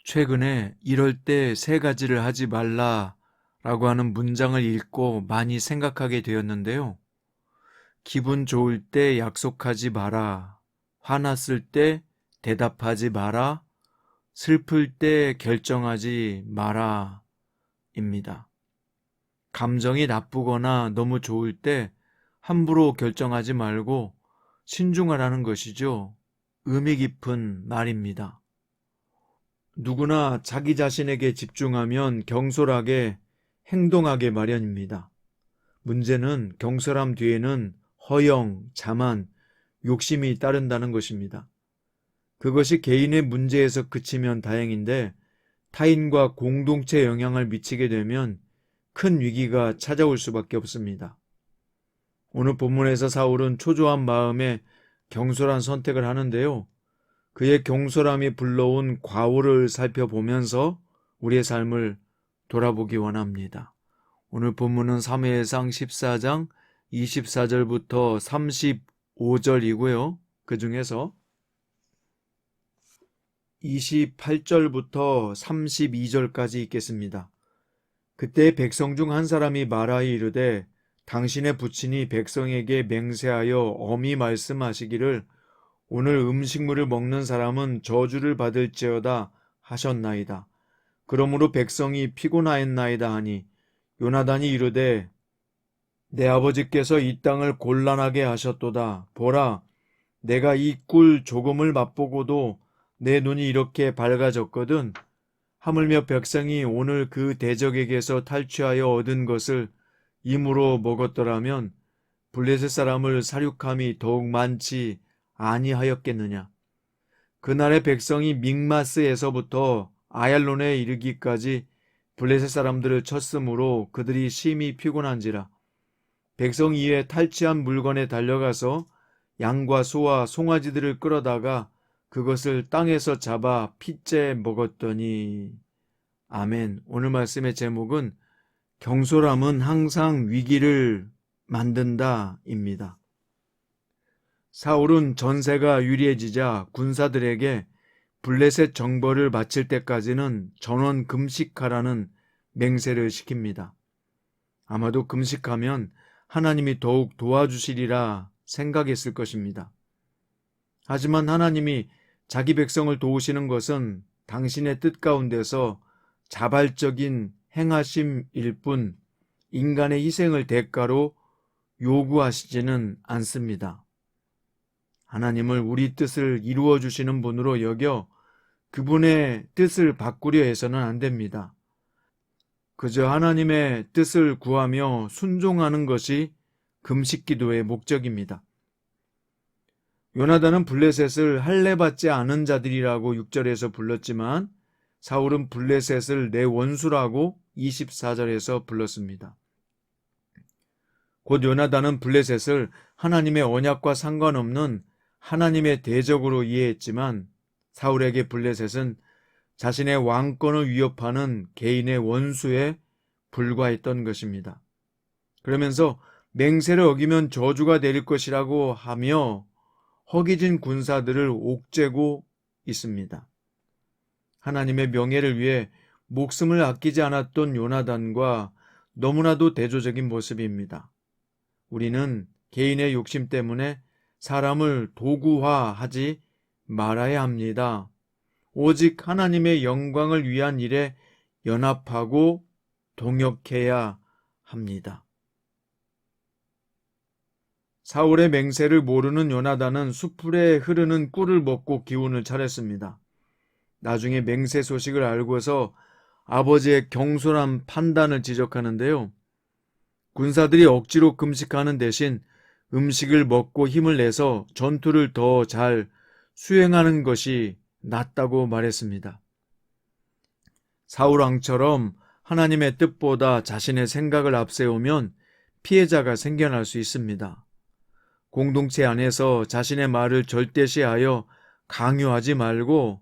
최근에 이럴 때 세 가지를 하지 말라라고 하는 문장을 읽고 많이 생각하게 되었는데요. 기분 좋을 때 약속하지 마라. 화났을 때 대답하지 마라. 슬플 때 결정하지 마라. 입니다. 감정이 나쁘거나 너무 좋을 때 함부로 결정하지 말고 신중하라는 것이죠. 의미 깊은 말입니다. 누구나 자기 자신에게 집중하면 경솔하게 행동하게 마련입니다. 문제는 경솔함 뒤에는 허영, 자만, 욕심이 따른다는 것입니다. 그것이 개인의 문제에서 그치면 다행인데 타인과 공동체 영향을 미치게 되면 큰 위기가 찾아올 수밖에 없습니다. 오늘 본문에서 사울은 초조한 마음에 경솔한 선택을 하는데요. 그의 경솔함이 불러온 과오를 살펴보면서 우리의 삶을 돌아보기 원합니다. 오늘 본문은 사무엘상 14장 24절부터 35절이고요. 그 중에서 28절부터 32절까지 읽겠습니다. 그때 백성 중 한 사람이 말하여 이르되 당신의 부친이 백성에게 맹세하여 엄히 말씀하시기를 오늘 음식물을 먹는 사람은 저주를 받을지어다 하셨나이다. 그러므로 백성이 피곤하였나이다 하니 요나단이 이르되 내 아버지께서 이 땅을 곤란하게 하셨도다. 보라, 내가 이 꿀 조금을 맛보고도 내 눈이 이렇게 밝아졌거든. 하물며 백성이 오늘 그 대적에게서 탈취하여 얻은 것을 임으로 먹었더라면 블레셋 사람을 살육함이 더욱 많지 아니하였겠느냐. 그날의 백성이 믹마스에서부터 아얄론에 이르기까지 블레셋 사람들을 쳤으므로 그들이 심히 피곤한지라. 백성 이에 탈취한 물건에 달려가서 양과 소와 송아지들을 끌어다가 그것을 땅에서 잡아 핏째 먹었더니. 아멘. 오늘 말씀의 제목은 경솔함은 항상 위기를 만든다입니다. 사울은 전세가 유리해지자 군사들에게 블레셋 정벌을 마칠 때까지는 전원 금식하라는 맹세를 시킵니다. 아마도 금식하면 하나님이 더욱 도와주시리라 생각했을 것입니다. 하지만 하나님이 자기 백성을 도우시는 것은 당신의 뜻 가운데서 자발적인 행하심일 뿐 인간의 희생을 대가로 요구하시지는 않습니다. 하나님을 우리 뜻을 이루어 주시는 분으로 여겨 그분의 뜻을 바꾸려 해서는 안 됩니다. 그저 하나님의 뜻을 구하며 순종하는 것이 금식기도의 목적입니다. 요나단은 블레셋을 할례받지 않은 자들이라고 6절에서 불렀지만 사울은 블레셋을 내 원수라고 24절에서 불렀습니다. 곧 요나단은 블레셋을 하나님의 언약과 상관없는 하나님의 대적으로 이해했지만 사울에게 블레셋은 자신의 왕권을 위협하는 개인의 원수에 불과했던 것입니다. 그러면서 맹세를 어기면 저주가 내릴 것이라고 하며 허기진 군사들을 옥죄고 있습니다. 하나님의 명예를 위해 목숨을 아끼지 않았던 요나단과 너무나도 대조적인 모습입니다. 우리는 개인의 욕심 때문에 사람을 도구화하지 말아야 합니다. 오직 하나님의 영광을 위한 일에 연합하고 동역해야 합니다. 사울의 맹세를 모르는 요나단은 숯불에 흐르는 꿀을 먹고 기운을 차렸습니다. 나중에 맹세 소식을 알고서 아버지의 경솔한 판단을 지적하는데요. 군사들이 억지로 금식하는 대신 음식을 먹고 힘을 내서 전투를 더 잘 수행하는 것이 낫다고 말했습니다. 사울왕처럼 하나님의 뜻보다 자신의 생각을 앞세우면 피해자가 생겨날 수 있습니다. 공동체 안에서 자신의 말을 절대시하여 강요하지 말고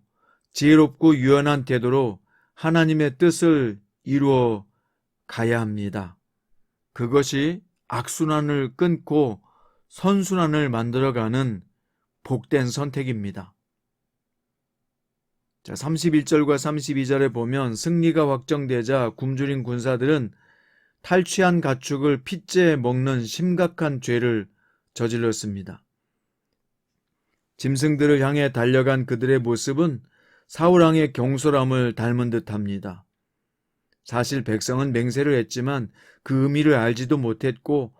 지혜롭고 유연한 태도로 하나님의 뜻을 이루어 가야 합니다. 그것이 악순환을 끊고 선순환을 만들어가는 복된 선택입니다. 자, 31절과 32절에 보면 승리가 확정되자 굶주린 군사들은 탈취한 가축을 핏째 먹는 심각한 죄를 저질렀습니다. 짐승들을 향해 달려간 그들의 모습은 사울왕의 경솔함을 닮은 듯합니다. 사실 백성은 맹세를 했지만 그 의미를 알지도 못했고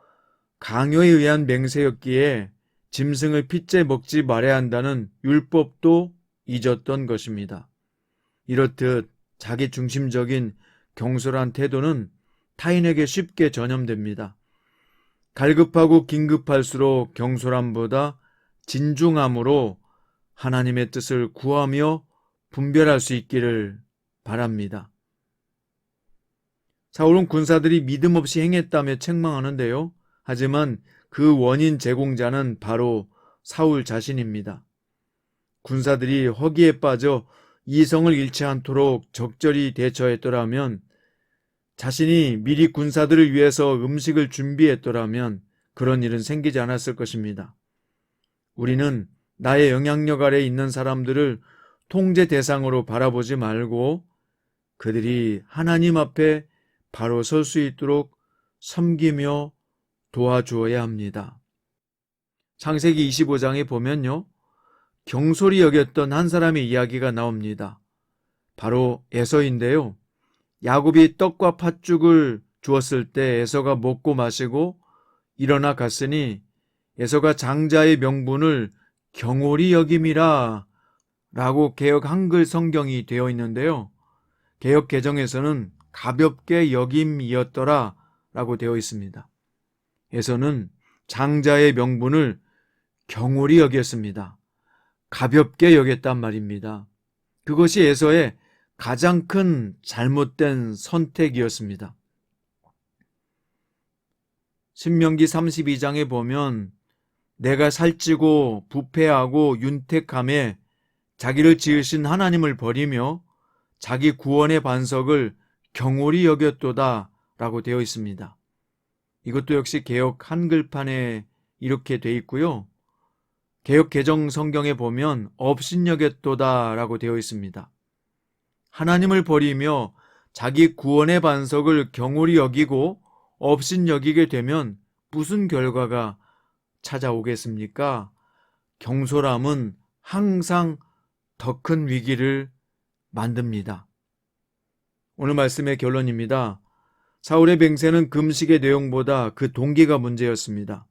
강요에 의한 맹세였기에 짐승을 핏째 먹지 말아야 한다는 율법도 잊었던 것입니다. 이렇듯 자기 중심적인 경솔한 태도는 타인에게 쉽게 전염됩니다. 갈급하고 긴급할수록 경솔함보다 진중함으로 하나님의 뜻을 구하며 분별할 수 있기를 바랍니다. 사울은 군사들이 믿음 없이 행했다며 책망하는데요. 하지만 그 원인 제공자는 바로 사울 자신입니다. 군사들이 허기에 빠져 이성을 잃지 않도록 적절히 대처했더라면, 자신이 미리 군사들을 위해서 음식을 준비했더라면 그런 일은 생기지 않았을 것입니다. 우리는 나의 영향력 아래 있는 사람들을 통제 대상으로 바라보지 말고 그들이 하나님 앞에 바로 설 수 있도록 섬기며 도와주어야 합니다. 창세기 25장에 보면요, 경솔히 여겼던 한 사람의 이야기가 나옵니다. 바로 에서인데요. 야곱이 떡과 팥죽을 주었을 때 에서가 먹고 마시고 일어나 갔으니 에서가 장자의 명분을 경홀히 여김이라 라고 개역 한글 성경이 되어 있는데요. 개역 개정에서는 가볍게 여김이었더라 라고 되어 있습니다. 에서는 장자의 명분을 경홀히 여겼습니다. 가볍게 여겼단 말입니다. 그것이 에서의 가장 큰 잘못된 선택이었습니다. 신명기 32장에 보면 내가 살찌고 부패하고 윤택함에 자기를 지으신 하나님을 버리며 자기 구원의 반석을 경홀히 여겼도다 라고 되어 있습니다. 이것도 역시 개역 한글판에 이렇게 되어 있고요. 개역 개정 성경에 보면 업신여겼도다 라고 되어 있습니다. 하나님을 버리며 자기 구원의 반석을 경홀히 여기고 업신여기게 되면 무슨 결과가 찾아오겠습니까? 경솔함은 항상 더 큰 위기를 만듭니다. 오늘 말씀의 결론입니다. 사울의 맹세는 금식의 내용보다 그 동기가 문제였습니다.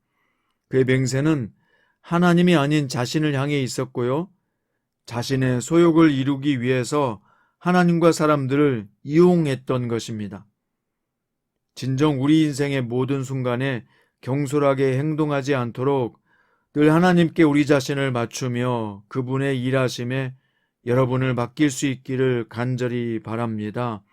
그의 맹세는 하나님이 아닌 자신을 향해 있었고요. 자신의 소욕을 이루기 위해서 하나님과 사람들을 이용했던 것입니다. 진정 우리 인생의 모든 순간에 경솔하게 행동하지 않도록 늘 하나님께 우리 자신을 맞추며 그분의 일하심에 여러분을 맡길 수 있기를 간절히 바랍니다.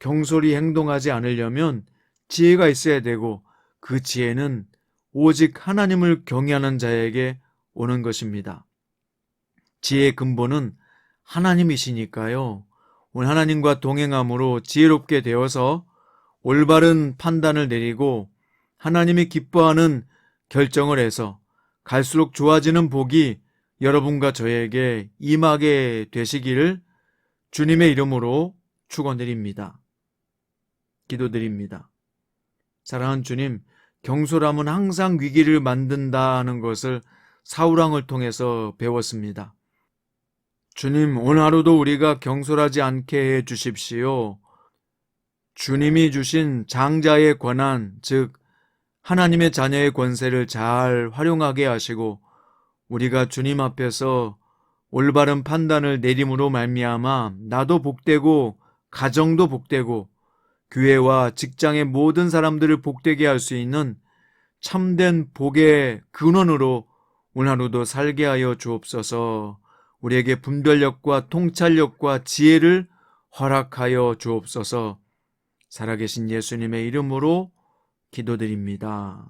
경솔히 행동하지 않으려면 지혜가 있어야 되고 그 지혜는 오직 하나님을 경외하는 자에게 오는 것입니다. 지혜의 근본은 하나님이시니까요. 오늘 하나님과 동행함으로 지혜롭게 되어서 올바른 판단을 내리고 하나님이 기뻐하는 결정을 해서 갈수록 좋아지는 복이 여러분과 저에게 임하게 되시기를 주님의 이름으로 축원드립니다. 기도드립니다. 사랑하는 주님, 경솔함은 항상 위기를 만든다 하는 것을 사울왕을 통해서 배웠습니다. 주님, 오늘 하루도 우리가 경솔하지 않게 해 주십시오. 주님이 주신 장자의 권한, 즉 하나님의 자녀의 권세를 잘 활용하게 하시고 우리가 주님 앞에서 올바른 판단을 내림으로 말미암아 나도 복되고 가정도 복되고 교회와 직장의 모든 사람들을 복되게 할 수 있는 참된 복의 근원으로 오늘 하루도 살게 하여 주옵소서. 우리에게 분별력과 통찰력과 지혜를 허락하여 주옵소서. 살아계신 예수님의 이름으로 기도드립니다.